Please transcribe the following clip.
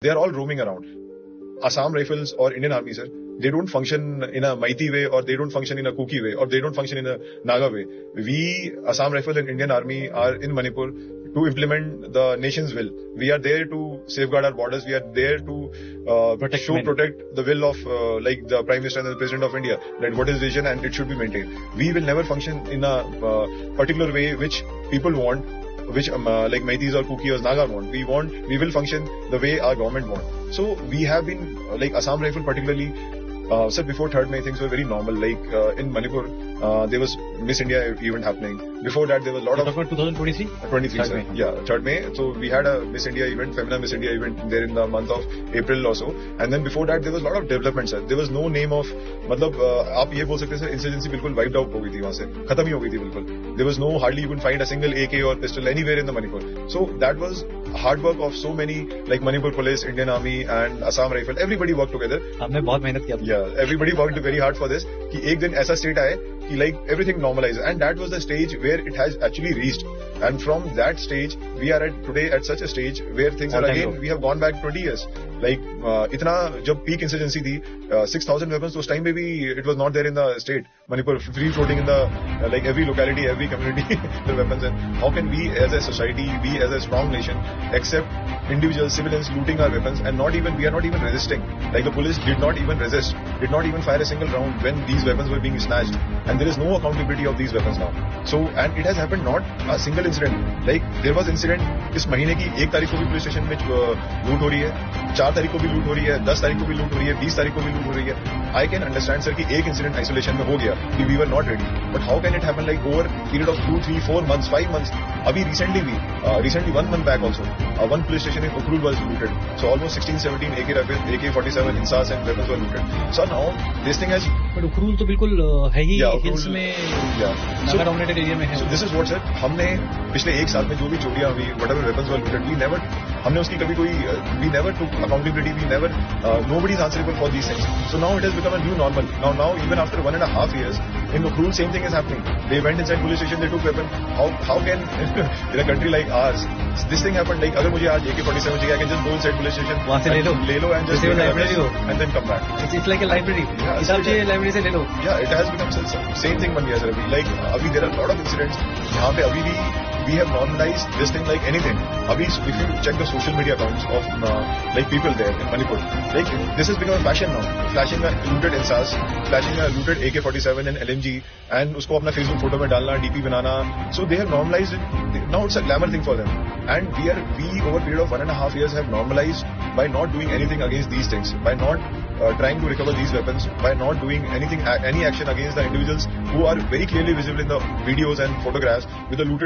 They are all roaming around. Assam Rifles or Indian Army, sir, they don't function in a Maiti way, or they don't function in a Kuki way, or they don't function in a Naga way. We, Assam Rifle and Indian Army, are in Manipur to implement the nation's will. We are there to safeguard our borders. We are there to protect the will of like the Prime Minister and the President of India, that what is vision and it should be maintained. We will never function in a particular way which people want, which like Maitis or Kuki or Naga want. We will function the way our government want. So we have been, like Assam Rifle particularly, sir, before 3rd May things were very normal. Like in Manipur, there was Miss India event happening. Before that, there was a lot of 2023? 23, sir. Yeah, 3rd May. So we had a Miss India event, Femina Miss India event there in the month of April or so. And then before that, there was a lot of development, sir. There was no name of, मतलब आप ये बोल सकते हैं sir, insurgency बिल्कुल wiped out हो गई थी वहाँ से, खत्म ही हो गई थी बिल्कुल. There was no, hardly you could find a single AK or pistol anywhere in the Manipur. So that was hard work of so many, like Manipur Police, Indian Army and Assam Rifle. Everybody worked together. हमने बहुत मेहनत किया. Yeah, everybody worked very hard for this. कि एक दिन ऐसा state आए कि like everything normalized, and that was the stage where it has actually reached. And from that stage, we are today at such a stage where things are again, we have gone back 20 years. Like इतना जब peak insurgency थी, 6,000 weapons, उस time में भी it was not there in the state. Manipur free floating in the like every locality, every community, the weapons. And how can we as a society, we as a strong nation, accept individuals, civilians looting our weapons, and we are not even resisting. Like the police did not even resist, did not even fire a single round when these weapons were being snatched. And there is no accountability of these weapons now. So, and it has happened not a single incident. Like there was incident इस महीने की 1 तारीख को भी police station में लूट हो रही है, 4 तारीख को भी लूट हो रही है, 10 तारीख को भी लूट हो रही है, 20 तारीख को भी लूट हो रही है. I can understand, sir, कि एक इंसिडेंट आइसोलेशन में हो गया कि we were not ready. But how can it happen like over period of 2, 3, 4 months, 5 months? अभी recently 1 month back also, one police station in Ukhrul was looted. So almost 16, 17 AK rifles, AK-47, INSAS and weapons were looted. So now this thing has. But Ukhrul तो बिल्कुल है ही hills में, Naga dominated area में है. So this is what, sir, हमने पिछले 1 साल में जो भी चोरियां हुई, whatever weapons were looted, हमने उसकी कभी कोई, we never took accountability, nobody is answerable for these things. So now it has become a new normal. Now even after 1.5 years, in Ukhrul same thing is happening. They went inside police station, they took weapon. How can in a country like ours this thing happen? Like अगर मुझे आज AK-47 चाहिए, I can just go inside police station, वहाँ से ले लो and just and then come back. It's like a library. किताब चाहिए library से ले लो. Yeah, it has become same thing बन गया sir. Like अभी there are a lot of incidents जहाँ पे अभी भी we have normalized this thing like anything. Abhi, if you check the social media accounts of like people there in Manipur, like this has become a fashion now. Flashing a looted INSAS, flashing a looted AK-47 and LMG, and usko apna Facebook photo mein dalna, DP banana. So they have normalized it. Now it's a glamour thing for them. And we over a period of 1.5 years have normalized by not doing anything against these things, by not trying to recover these weapons, by not doing anything, any action against the individuals who are very clearly visible in the videos and photographs with the looted